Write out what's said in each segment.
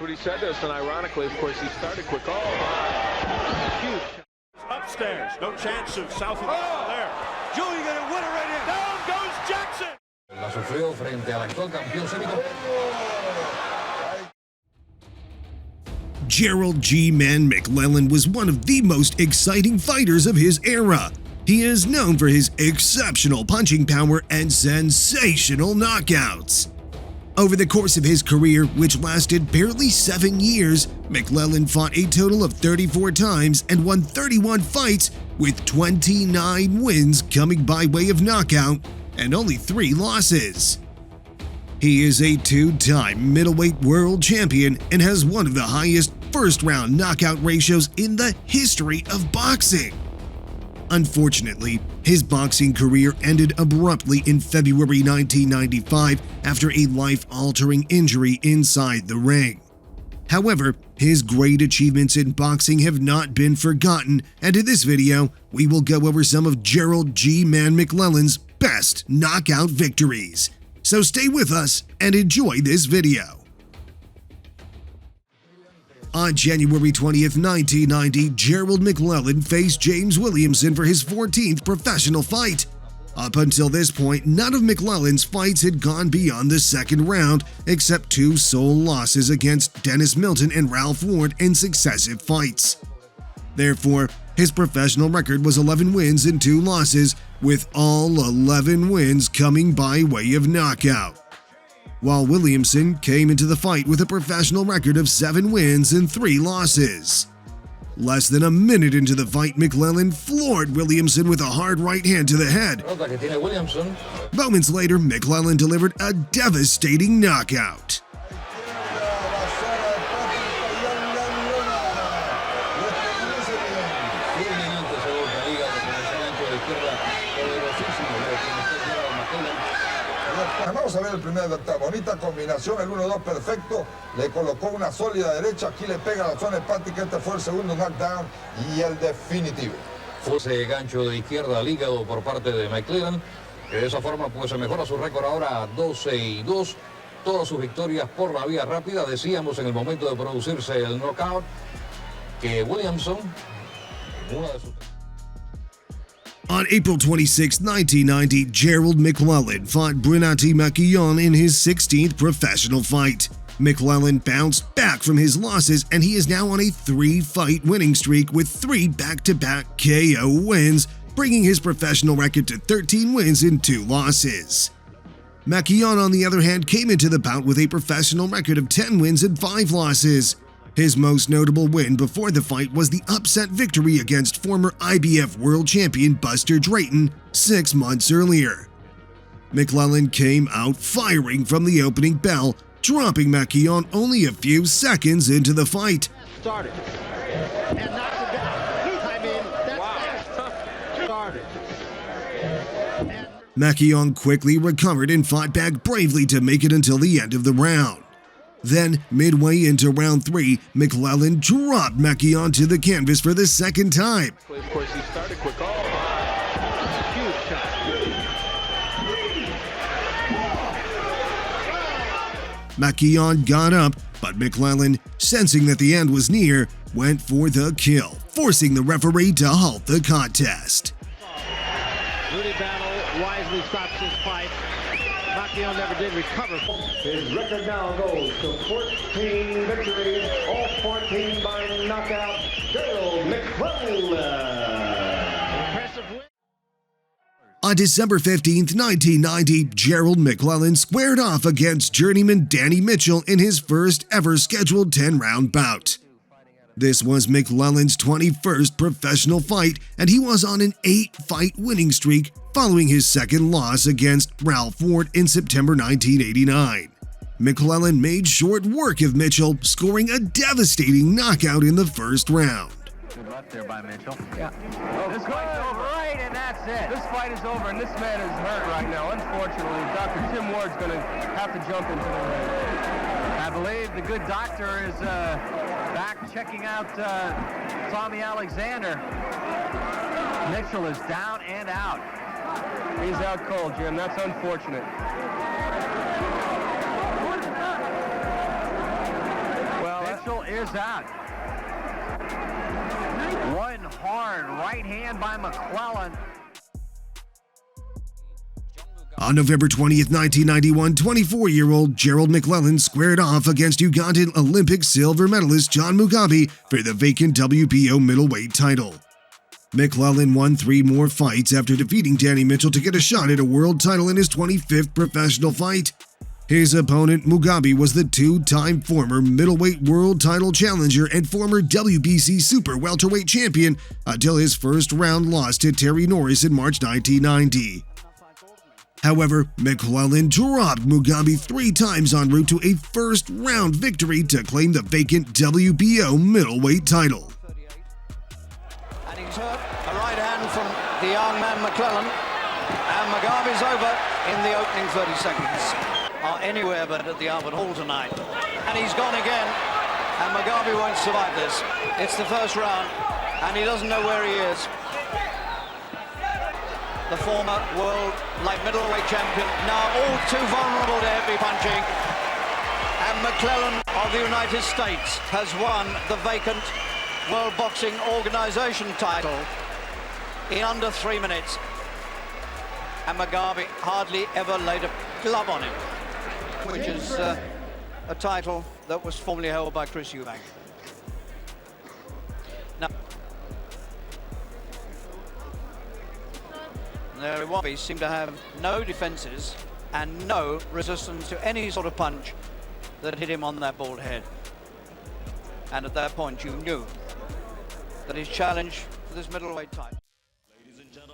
what he said to us, and ironically, of course, he started quick. Huge. Upstairs, no chance of south of the there. Julie gonna win it right in. Down goes Jackson. La sufrió frente al actual campeón semico. Gerald G-Man McClellan was one of the most exciting fighters of his era. He is known for his exceptional punching power and sensational knockouts. Over the course of his career, which lasted barely 7 years, McClellan fought a total of 34 times and won 31 fights, with 29 wins coming by way of knockout and only 3 losses. He is a 2-time middleweight world champion and has one of the highest first-round knockout ratios in the history of boxing. Unfortunately, his boxing career ended abruptly in February 1995 after a life-altering injury inside the ring. However, his great achievements in boxing have not been forgotten, and in this video, we will go over some of Gerald G-Man McClellan's best knockout victories. So stay with us and enjoy this video. On January 20th, 1990, Gerald McClellan faced James Williamson for his 14th professional fight. Up until this point, none of McClellan's fights had gone beyond the second round, except 2 sole losses against Dennis Milton and Ralph Ward in successive fights. Therefore, his professional record was 11 wins and 2 losses, with all 11 wins coming by way of knockout. While Williamson came into the fight with a professional record of 7 wins and 3 losses. Less than a minute into the fight, McClellan floored Williamson with a hard right hand to the head. Moments later, McClellan delivered a devastating knockout. Vamos a ver el primer bonita combinación, el 1-2 perfecto, le colocó una sólida derecha, aquí le pega la zona hepática, este fue el segundo knockdown y el definitivo. Fue ese gancho de izquierda al hígado por parte de McClellan, que de esa forma pues se mejora su récord ahora a 12-2, todas sus victorias por la vía rápida. Decíamos en el momento de producirse el knockout que Williamson, una de sus... On April 26, 1990, Gerald McClellan fought Brunati McClellan in his 16th professional fight. McClellan bounced back from his losses, and he is now on a 3-fight winning streak with 3 back-to-back KO wins, bringing his professional record to 13 wins and 2 losses. McClellan, on the other hand, came into the bout with a professional record of 10 wins and 5 losses. His most notable win before the fight was the upset victory against former IBF world champion Buster Drayton 6 months earlier. McClellan came out firing from the opening bell, dropping McClellan only a few seconds into the fight. Started and knocked it down. I mean, that's fast. Started. McClellan quickly recovered and fought back bravely to make it until the end of the round. Then, midway into round 3, McClellan dropped McClellan to the canvas for the second time. Of course, he started quick. Huge shot. McClellan got up, but McClellan, sensing that the end was near, went for the kill, forcing the referee to halt the contest. Rudy Battle wisely stops his fight. McClellan never did recover. His record now goes to 14 victories, all 14 by knockout. Gerald McClellan. Impressive win. On December 15, 1990, Gerald McClellan squared off against journeyman Danny Mitchell in his first ever scheduled 10-round bout. This was McClellan's 21st professional fight, and he was on an 8-fight winning streak following his second loss against Ralph Ward in September 1989. McClellan made short work of Mitchell, scoring a devastating knockout in the first round. Good luck there by Mitchell. Yeah. This fight's over. Right, and that's it. This fight is over, and this man is hurt right now. Unfortunately, Dr. Tim Ward's going to have to jump into the ring. I believe the good doctor is back checking out Tommy Alexander. Mitchell is down and out. He's out cold, Jim. That's unfortunate. Well, is that. One hard right hand by McClellan. On November 20th, 1991, 24-year-old Gerald McClellan squared off against Ugandan Olympic silver medalist John Mugabe for the vacant WBO middleweight title. McClellan won 3 more fights after defeating Danny Mitchell to get a shot at a world title in his 25th professional fight. His opponent, Mugabe, was the 2-time former middleweight world title challenger and former WBC super welterweight champion until his first round loss to Terry Norris in March 1990. However, McClellan dropped Mugabe 3 times en route to a first-round victory to claim the vacant WBO middleweight title. And he's hurt a right hand from the young man McClellan, and Mugabe's over in the opening 30 seconds. Are anywhere but at the Albert Hall tonight. And he's gone again, and Mugabe won't survive this. It's the first round, and he doesn't know where he is. The former world light middleweight champion, now all too vulnerable to heavy punching. And McClellan of the United States has won the vacant World Boxing Organization title in under 3 minutes. And Mugabe hardly ever laid a glove on him, which is a title that was formerly held by Chris Eubank. Now, there Mugabe seemed to have no defenses and no resistance to any sort of punch that hit him on that bald head. And at that point, you knew that his challenge for this middleweight title.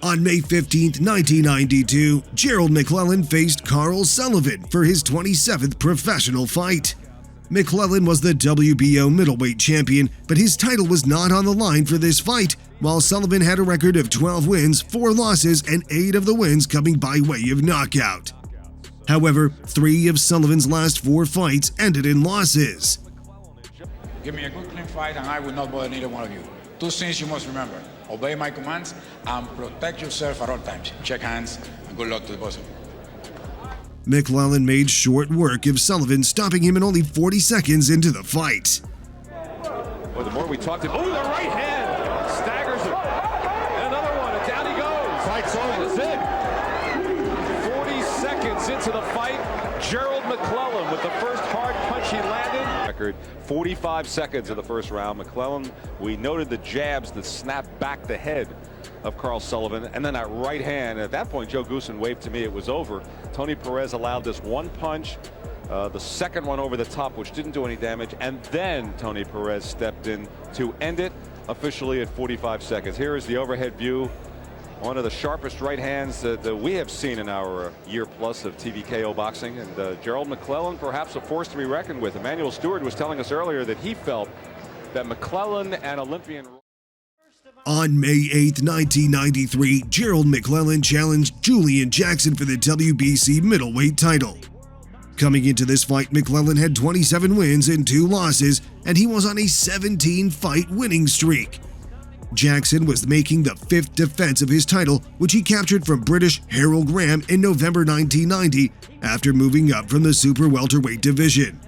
On May 15, 1992, Gerald McClellan faced Carl Sullivan for his 27th professional fight. McClellan was the WBO middleweight champion, but his title was not on the line for this fight, while Sullivan had a record of 12 wins, 4 losses, and 8 of the wins coming by way of knockout. However, 3 of Sullivan's last 4 fights ended in losses. Give me a good clean fight and I will not bother neither one of you. 2 things you must remember. Obey my commands and protect yourself at all times. Shake hands and good luck to the both of you. McClellan made short work of Sullivan, stopping him in only 40 seconds into the fight. Well, the more we talked about, the right hand staggers him. And another one, and down he goes. Fight's over. That's it. 40 seconds into the fight, Gerald McClellan with the first hard punch he landed. Record 45 seconds of the first round. McClellan, we noted the jabs that snapped back the head of Carl Sullivan, and then that right hand. At that point, Joe Goosen waved to me it was over. Tony Perez allowed this one punch, the second one over the top, which didn't do any damage, and then Tony Perez stepped in to end it officially at 45 seconds. Here is the overhead view. One of the sharpest right hands that we have seen in our year plus of TVKO boxing, and Gerald McClellan perhaps a force to be reckoned with. Emmanuel Stewart was telling us earlier that he felt that McClellan and Olympian. On May 8, 1993, Gerald McClellan challenged Julian Jackson for the WBC middleweight title. Coming into this fight, McClellan had 27 wins and 2 losses, and he was on a 17-fight winning streak. Jackson was making the 5th defense of his title, which he captured from British Harold Graham in November 1990 after moving up from the super welterweight division.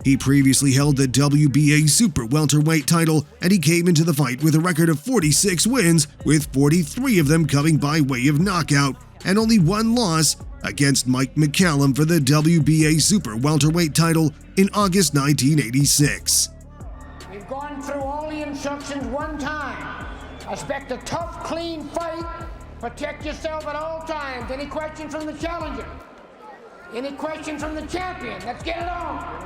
He previously held the WBA super welterweight title, and he came into the fight with a record of 46 wins, with 43 of them coming by way of knockout, and only 1 loss against Mike McClellan for the WBA super welterweight title in August 1986. We've gone through all the instructions one time. Expect a tough, clean fight. Protect yourself at all times. Any question from the challenger? Any question from the champion? Let's get it on.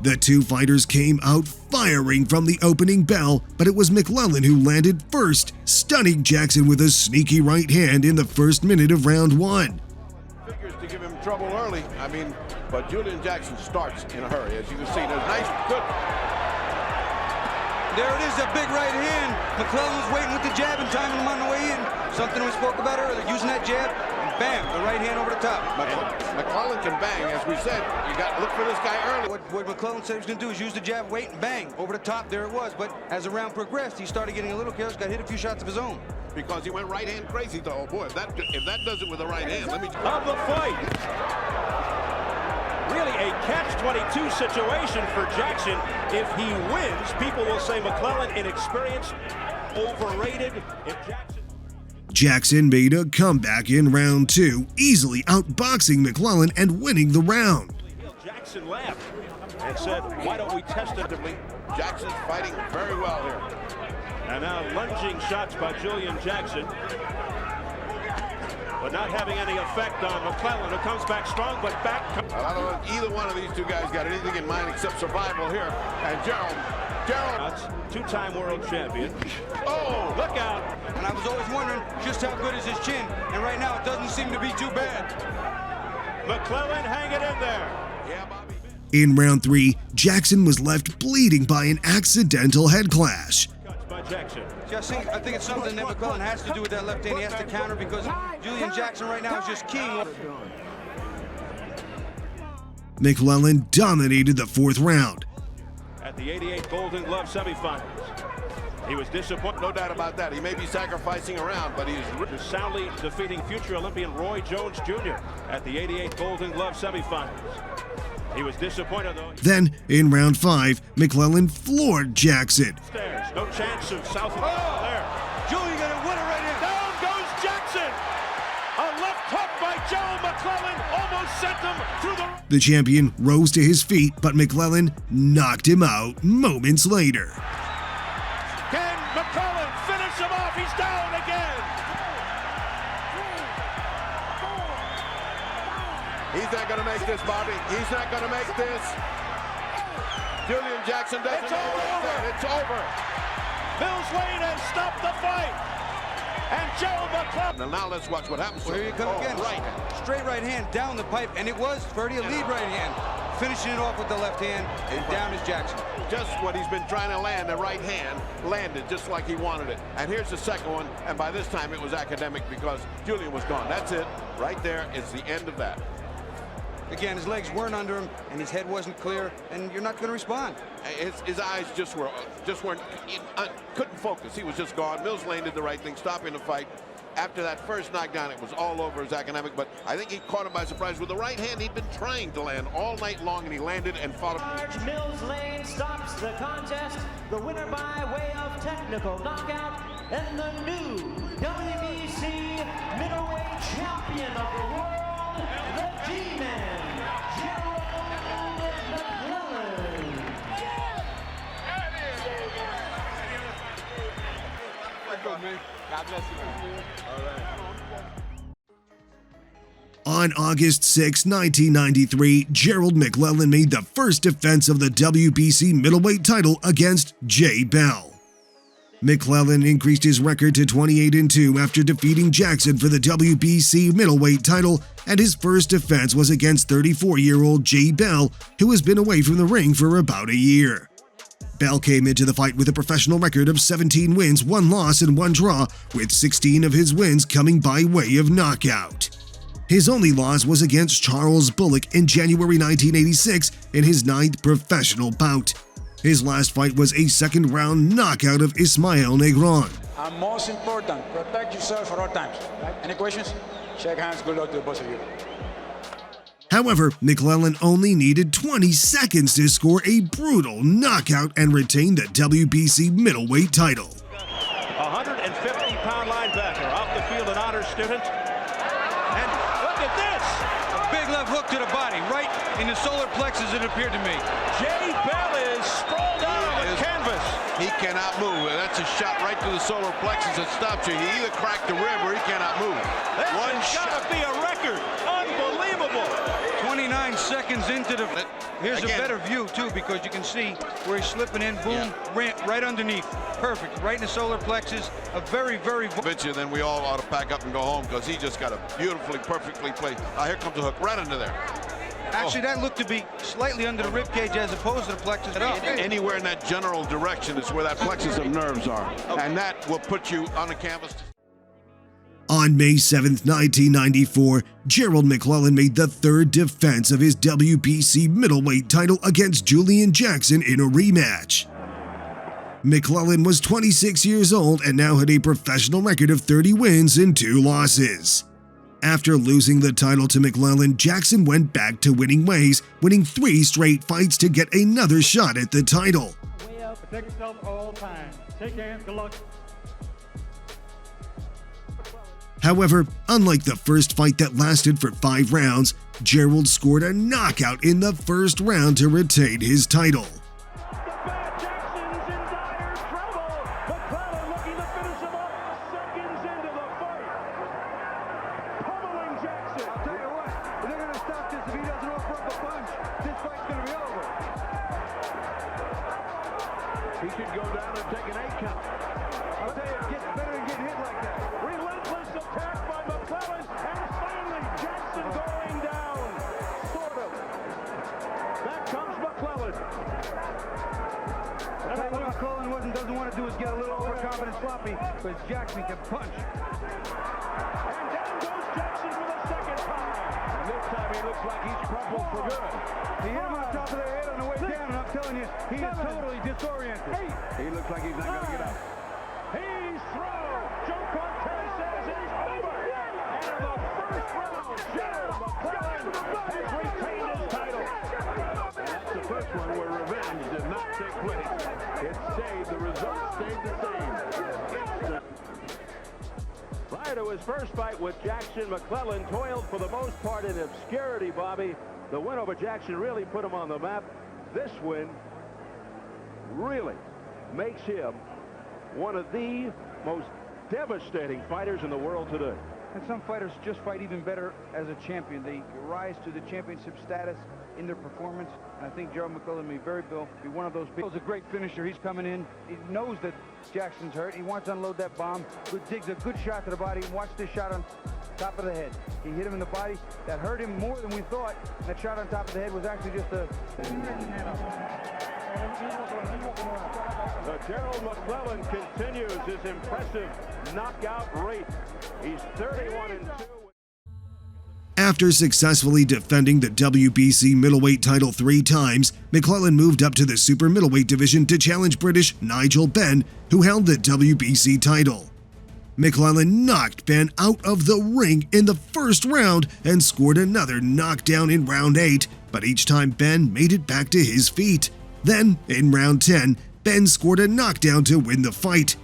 The 2 fighters came out firing from the opening bell, but it was McClellan who landed first, stunning Jackson with a sneaky right hand in the first minute of round 1. Figures to give him trouble early. But Julian Jackson starts in a hurry. As you can see, there's nice, good. There it is, a big right hand. McClellan was waiting with the jab and timing him on the way in. Something we spoke about earlier, using that jab, and bam, the right hand over the top. McClellan can bang, as we said. You got to look for this guy early. What McClellan said he was going to do is use the jab, wait, and bang. Over the top, there it was. But as the round progressed, he started getting a little careless, got hit a few shots of his own. Because he went right hand crazy. Oh boy, if that does it with the right hand, let me. Of the fight. really a catch-22 situation for Jackson. If he wins, people will say McClellan inexperienced, overrated. If Jackson made a comeback in round 2, easily outboxing McClellan and winning the round. Jackson laughed and said, why don't we test it? Jackson's fighting very well here. And now lunging shots by Julian Jackson, but not having any effect on McClellan, who comes back strong, but back. I don't know if either one of these two guys got anything in mind except survival here. And Gerald, two-time world champion. Oh, look out. And I was always wondering just how good is his chin, and right now it doesn't seem to be too bad. McClellan hanging in there. Yeah, Bobby. In round 3, Jackson was left bleeding by an accidental head clash. Jackson. I think it's something that McClellan has to do with that left hand. He has to counter because Julian Jackson right now is just keying. McClellan dominated the 4th round. At the 88 Golden Glove semifinals, he was disappointed. No doubt about that. He may be sacrificing around, but he's soundly defeating future Olympian Roy Jones Jr. at the 88 Golden Glove semifinals. He was disappointed, though. Then, in round 5, McClellan floored Jackson. No chance of South. Oh, there. Julian got a winner right in. Down goes Jackson. A left hook by Gerald McClellan almost sent him through The champion rose to his feet, but McClellan knocked him out moments later. Can McClellan finish him off? He's down again. He's not going to make this, Bobby. He's not going to make this. Julian Jackson doesn't know what's there. It's over. Mills Lane has stopped the fight. And Gerald McClellan. Now let's watch what happens. Here you come again. Right. Straight right hand down the pipe, and it was Ferdy a lead right hand. Finishing it off with the left hand, and down is Jackson. Just what he's been trying to land, the right hand, landed just like he wanted it. And here's the second one, and by this time it was academic because Julian was gone. That's it. Right there is the end of that. Again, his legs weren't under him, and his head wasn't clear, and you're not going to respond. His eyes just weren't, couldn't focus. He was just gone. Mills Lane did the right thing, stopping the fight. After that first knockdown, it was all over as academic, but I think he caught him by surprise with the right hand he'd been trying to land all night long, and he landed and fought him. Mills Lane stops the contest. The winner by way of technical knockout, and the new WBC middleweight champion of the world, the G-Man, Gerald McClellan. God bless you. All right. On August 6, 1993, Gerald McClellan made the first defense of the WBC middleweight title against Jay Bell. McClellan increased his record to 28-2 after defeating Jackson for the WBC middleweight title, and his first defense was against 34-year-old Jay Bell, who has been away from the ring for about a year. Bell came into the fight with a professional record of 17 wins, 1 loss, and 1 draw, with 16 of his wins coming by way of knockout. His only loss was against Charles Bullock in January 1986 in his 9th professional bout. His last fight was a second-round knockout of Ismael Negron. And most important, protect yourself at all times. Any questions? Shake hands. Good luck to the both of you. However, McClellan only needed 20 seconds to score a brutal knockout and retain the WBC middleweight title. 150-pound linebacker off the field, an honor student. And look at this! A big left hook to the body, right in the solar plexus, it appeared to me. Jay Bell is sprawled out on the canvas. He cannot move. That's a shot right to the solar plexus that stops you. He either cracked the rib or he cannot move. That has got to be a record. Unbelievable. 29 seconds into the... Here's Again, a better view, too, because you can see where he's slipping in, boom, ramp right underneath. Perfect, right in the solar plexus. A very, very... Then we all ought to pack up and go home because he just got a beautifully, perfectly placed... here comes the hook right under there. Actually, that looked to be slightly under the rib cage as opposed to the plexus. Anywhere in that general direction is where that plexus of nerves are. And that will put you on the canvas. On May 7, 1994, Gerald McClellan made the third defense of his WBC middleweight title against Julian Jackson in a rematch. McClellan was 26 years old and now had a professional record of 30 wins and 2 losses. After losing the title to McClellan, Jackson went back to winning ways, winning 3 straight fights to get another shot at the title. Protect yourself all time. Take care. Good luck. However, unlike the first fight that lasted for 5 rounds, Gerald scored a knockout in the first round to retain his title. He could go down and take an 8 count. I'll tell you, it gets better than getting hit like that. Relentless attack by McClellan, and finally Jackson going down. Sort of. Back comes McClellan. That's what McClellan doesn't want to do is get a little overconfident sloppy, because Jackson can punch. And down goes Jackson for the second time. And this time he looks like he's crumpled for good. He hit him on top of the head on the way down, and I'm telling you, he is totally disoriented. He looks like he's not going to get up. He's through. Joe Cortez says it's over. And in the first round, Gerald McClellan has retained his title. That's the first one where revenge did not take place. It stayed, the result stayed the same. Prior to his first fight with Jackson, McClellan toiled for the most part in obscurity, Bobby. The win over Jackson really put him on the map. This win really makes him one of the most devastating fighters in the world today. And some fighters just fight even better as a champion. They rise to the championship status in their performance. And I think Gerald McClellan may very well be one of those people. He's a great finisher. He's coming in. He knows that Jackson's hurt. He wants to unload that bomb. Digs a good shot to the body. Watch this shot on top of the head. He hit him in the body. That hurt him more than we thought. That shot on top of the head was actually just a... Gerald McClellan continues his impressive knockout rate. He's 31-2. After successfully defending the WBC middleweight title 3 times, McClellan moved up to the super middleweight division to challenge British Nigel Benn, who held the WBC title. McClellan knocked Benn out of the ring in the first round and scored another knockdown in round 8, but each time Benn made it back to his feet. Then, in round 10, Benn scored a knockdown to win the fight.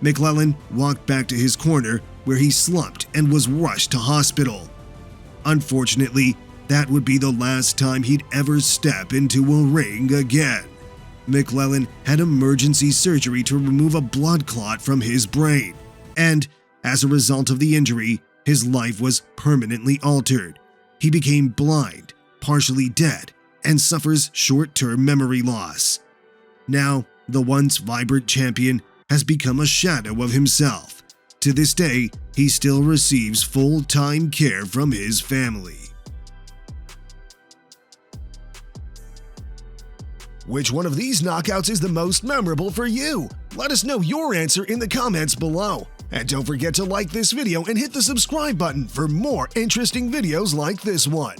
McClellan walked back to his corner, where he slumped and was rushed to hospital. Unfortunately, that would be the last time he'd ever step into a ring again. McClellan had emergency surgery to remove a blood clot from his brain, and as a result of the injury, his life was permanently altered. He became blind, partially dead, and suffers short-term memory loss. Now, the once vibrant champion has become a shadow of himself. To this day, he still receives full-time care from his family. Which one of these knockouts is the most memorable for you? Let us know your answer in the comments below. And don't forget to like this video and hit the subscribe button for more interesting videos like this one.